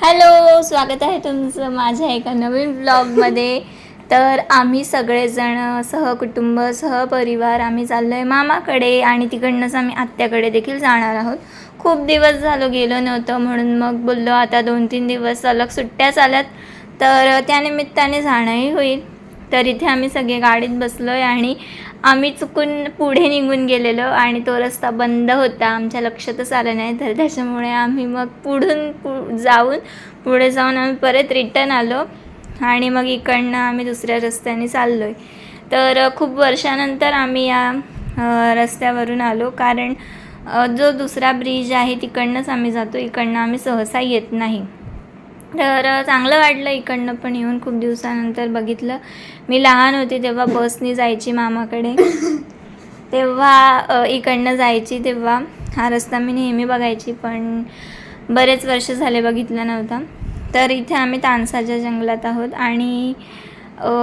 Hello, स्वागत आहे तुमचं माझ्या एका नवीन ब्लॉगमध्ये. तर आम्ही सगळेजण सहकुटुंब सहपरिवार आम्ही चाललो आहे मामाकडे आणि तिकडनंच आम्ही आत्याकडे देखील जाणार आहोत. खूप दिवस झालो गेलो नव्हतं, म्हणून मग बोललो आता 2-3 दिवस सलग सुट्ट्याच आल्यात तर त्यानिमित्ताने जाणंही होईल. तर इथे आम्ही सगळे गाडीत बसलो आहे आणि आम्ही चुकून पुढे निघून गेलेलो आणि तो रस्ता बंद होता, आमच्या लक्षातच आलं नाही. तर त्याच्यामुळे आम्ही मग पुढे जाऊन आम्ही परत रिटर्न आलो आणि मग इकडनं आम्ही दुसऱ्या रस्त्याने चाललो आहे. तर खूप वर्षानंतर आम्ही या रस्त्यावरून आलो, कारण जो दुसरा ब्रिज आहे तिकडनंच आम्ही जातो, इकडनं आम्ही सहसा येत नाही. तर चांगलं वाटलं इकडनं पण येऊन, खूप दिवसानंतर बघितलं. मी लहान होते तेव्हा बसनी जायची मामाकडे, तेव्हा इकडनं जायची, तेव्हा हा रस्ता मी नेहमी बघायची, पण बरेच वर्ष झाले बघितलं नव्हता. तर इथे आम्ही तानसाच्या जंगलात आहोत आणि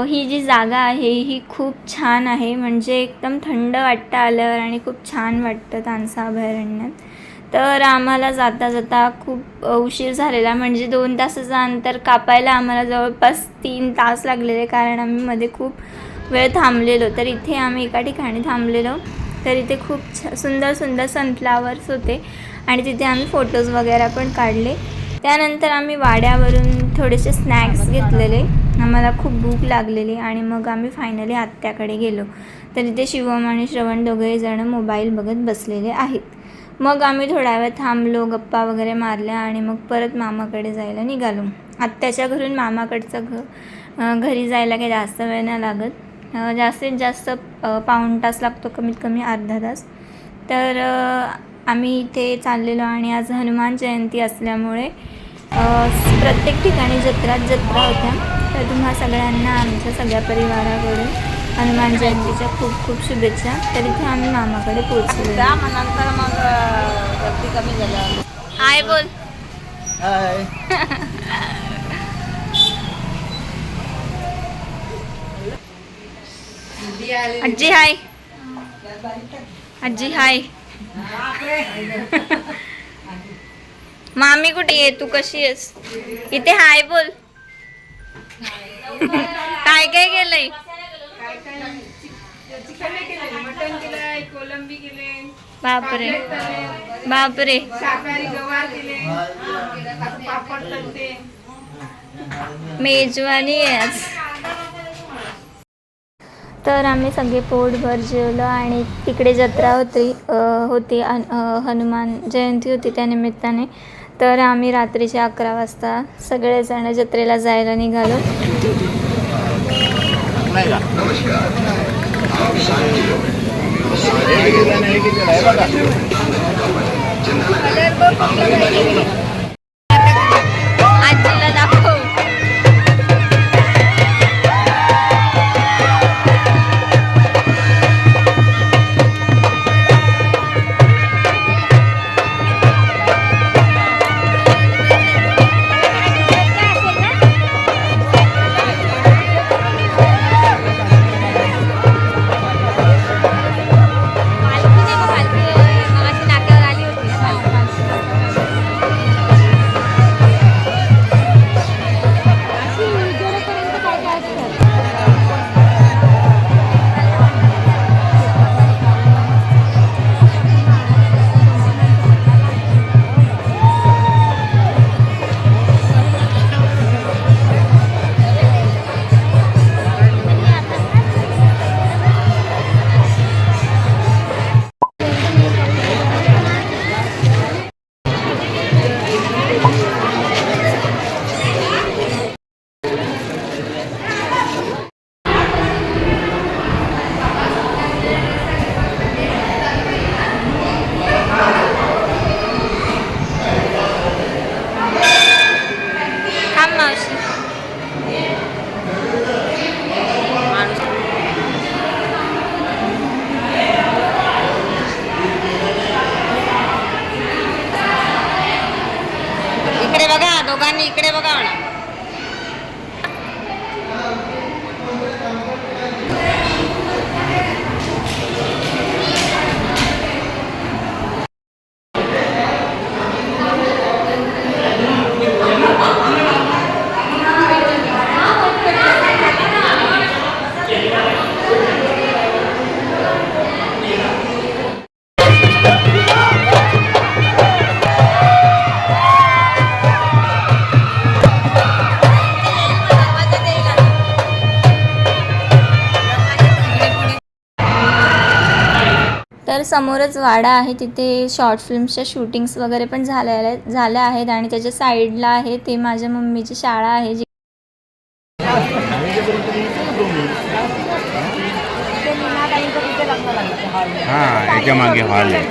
ही जी जागा आहे ही खूप छान आहे, म्हणजे एकदम थंड वाटतं आल्यावर आणि खूप छान वाटतं तानसा अभयारण्यात. तर आम्हाला जाता जाता खूप उशीर झालेला, म्हणजे 2 तासाचं अंतर कापायला आम्हाला जवळपास 3 तास लागलेले, कारण आम्ही मध्ये खूप वेळ थांबलेलो. तर इथे आम्ही एका ठिकाणी थांबलेलो, तर इथे खूप सुंदर सनफ्लावर्स होते आणि तिथे आम्ही फोटोज वगैरे पण काढले. त्यानंतर आम्ही वाड्यावरून थोडेसे स्नॅक्स घेतलेले, आम्हाला खूप भूक लागलेली आणि मग आम्ही फायनली आत्याकडे गेलो. तर इथे शिवम आणि श्रवण दोघेही जण मोबाईल बघत बसलेले आहेत. मग आम्ही थोडा वेळ थांबलो, गप्पा वगैरे मारल्या आणि मग परत मामाकडे जायला निघालो. आत्याच्या घरून मामाकडचं घरी जायला काही जास्त वेळ नाही लागत, जास्तीत जास्त पाऊण तास लागतो, कमीत कमी अर्धा तास. तर आम्ही इथे चाललेलो आणि आज हनुमान जयंती असल्यामुळे प्रत्येक ठिकाणी जत्रा होत्या. तर तुम्हा सगळ्यांना आमच्या सगळ्या परिवाराकडून हनुमान जयंतीच्या खूप खूप शुभेच्छा. तर इथे आम्ही मामाकडे पोहोचलो. नंतर मग गर्दी कमी झालं. हाय बोल. हाय. आजी हाय. आजी हाय. मामी कुठे आहे, तू कशी आहेस? इथे हाय बोल. काय काय केलंय? मटन केलंय, कोलंबी केले, बापरे बापरे. शाकाहारी गवार केले, पापड तळते. मेजवानी आहे आज. तर आम्ही सगळे पोटभर जेवलो आणि तिकडे जत्रा होती हनुमान जयंती होती त्यानिमित्ताने. तर आम्ही रात्रीचे 11 वाजता सगळेजण जत्रेला जायला निघालो. आजीला दाखव. इकडे बघा, दोघांनी इकडे बघा म्हणा. तर समोरच वाडा आहे, तिथे शॉर्ट फिल्म्सच्या शूटिंग्स वगैरे पण झाल्या आहेत आणि त्याच्या साईडला आहे ते माझ्या मम्मीची शाळा आहे जी याच्या मागे हॉल आहे.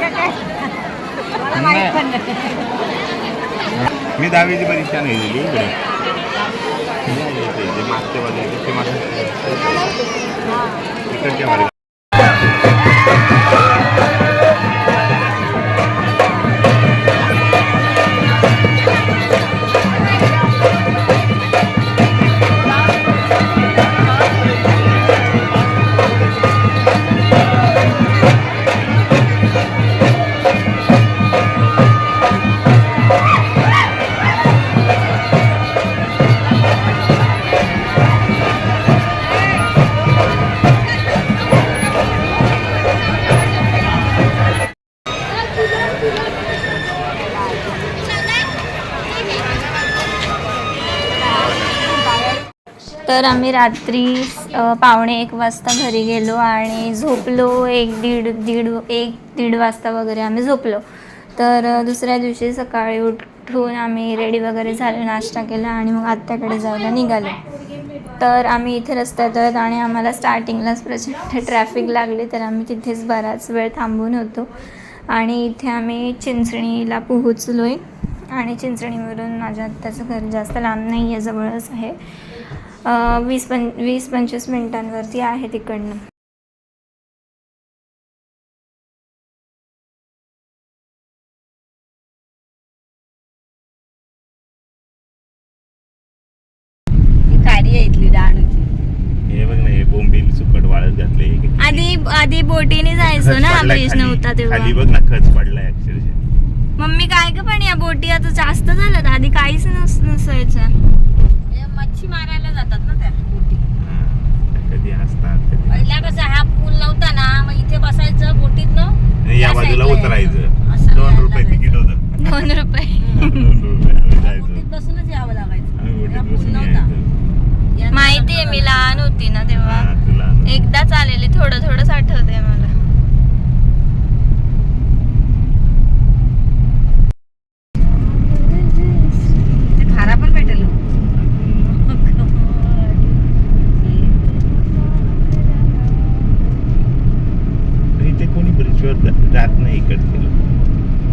मी 10वीची परीक्षा नाही दिली इकडे. मागच्या बाजूला इकडच्या बाजूला तर आम्ही रात्री 1:45 वाजता घरी गेलो आणि झोपलो. 1-1:30 वाजता वगैरे आम्ही झोपलो. तर दुसऱ्या दिवशी सकाळी उठून आम्ही रेडी वगैरे झालो, नाश्ता केला आणि मग आत्याकडे जायला निघालो. तर आम्ही इथे रस्त्यात आहोत आणि आम्हाला स्टार्टिंगलाच प्रचंड ट्रॅफिक लागली, तर आम्ही तिथेच बराच वेळ थांबून होतो. आणि इथे आम्ही चिंचणीला पोहोचलो आहे आणि चिंचणीवरून माझ्या आत्याचं घर जास्त लांब नाही आहे, जवळच आहे. 20-25 मिनिटांवरती आहे तिकडनं. हे बघ ना, हे बोंबील सुकट वाळत घातले. आधी बोटीने जायचो ना, ब्रिज नव्हता तेव्हा. खाली बघ ना, खच पडलाय अक्षरशः. मम्मी काय ग, पण या बोटी आता जास्त झाल्यात, आधी काहीच नसायचं. मच्छी मारायला जातात ना त्या बोटी. कधी असतात कधी पहिला कसा हा पूल नव्हता ना, मग इथे बसायचं बोटीत न या बाजूला उतरायचं. असं 2 रुपये तिकीट होतं. 2 रुपये. 2 रुपये आम्ही जायचो. बोटीत बसूनच यावं लागायचं. आम्ही बोटीत या पूल बसून नव्हता. यायचो. माहितीये, मी लहान होती ना तेव्हा, हा, तुला एकदाच आलेली, थोडंच आठवतंय मला. ते खारा पण भेटेल. इथे कोणी ब्रिजवर जात नाही इकडचे लोक.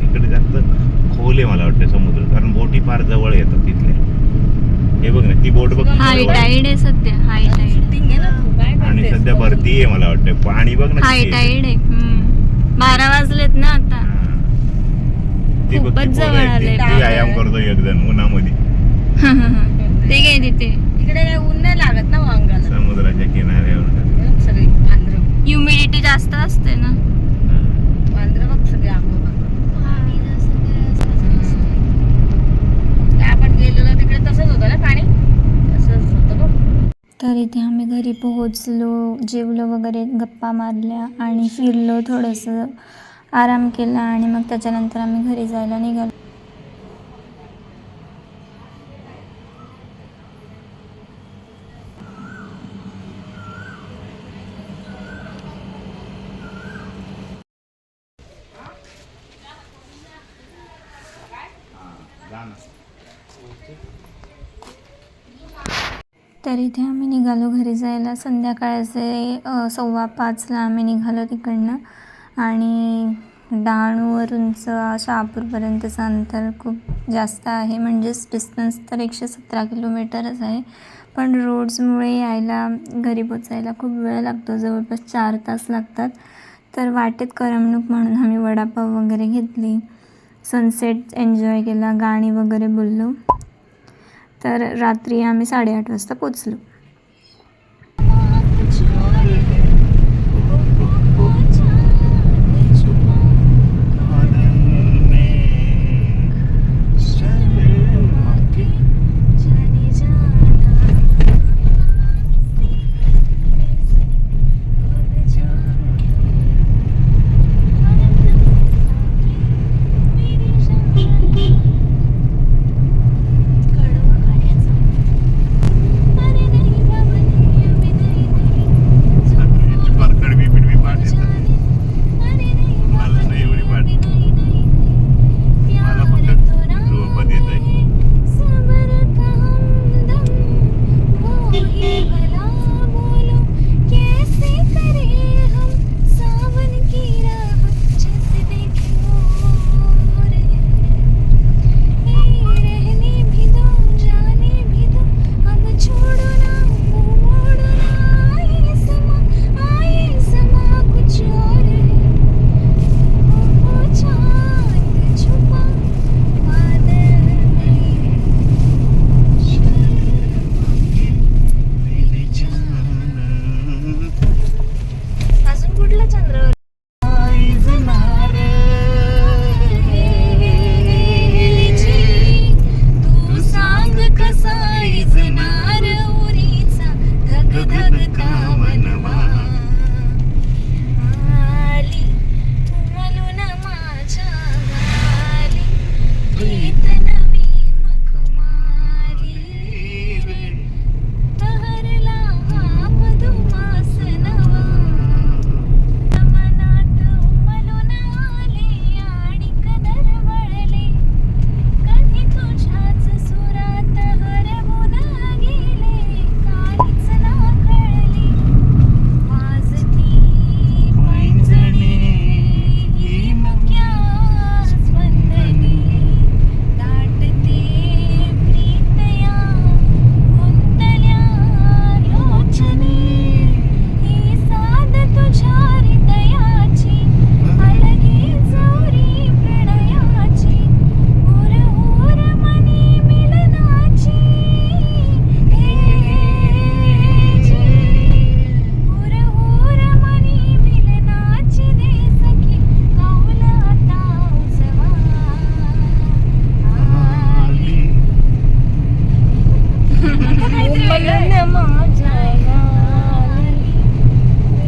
इकडे जास्त खोल आहे मला वाटतं समुद्र, कारण बोटी फार जवळ येतात तिथल्या. हे बघ ना, ती बोट बघ. हाय टाईड आहे सध्या, हाय टाईड. आणि सध्या भरती आहे मला वाटतं. पाणी बघ ना हाय किती टाईड आहे. 12 वाजलेत ना आता. हा. ती बघ, खूपच ती जवळ पोरं आहे, आले. ती व्यायाम करतो एकजण उन्हामध्ये. ते काय तिथे इकडे काय ऊन नाही लागत ना अंगाला. समुद्राच्या किनाऱ्यावर. सगळी आंध्र ह्युमिडिटी जास्त असते ना. आंध्र बघ सगळे अंग. आपण गेलेलो तिकडे तसंच होतं ना पाणी, तसंच होतं बघ. तर इथे आम्ही घरी पोहोचलो, जेवलो वगैरे, गप्पा मारल्या आणि फिरलो, थोडंसं आराम केला आणि मग त्याच्यानंतर आम्ही घरी जायला निघालो. तर इथे आम्ही निघालो घरी जायला. संध्याकाळचे 4:15 आम्ही निघालो तिकडनं. आणि डहाणूवरूनचं शहापूरपर्यंतचं अंतर खूप जास्त आहे, म्हणजेच डिस्टन्स तर 117 किलोमीटरच आहे. पण रोड्समुळे यायला, घरी पोचायला खूप वेळ लागतो, जवळपास 4 तास लागतात. तर वाटेत करमणूक म्हणून आम्ही वडापाव वगैरे घेतली, सनसेट एन्जॉय केला, गाणी वगैरे बोललो. तर रात्री आम्ही 8:30 वाजता पोचलो.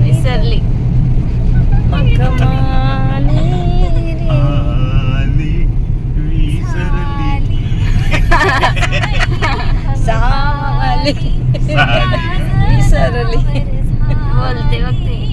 विसरली. आली, विसरली. साली साली. विसरली. बोलते बघते.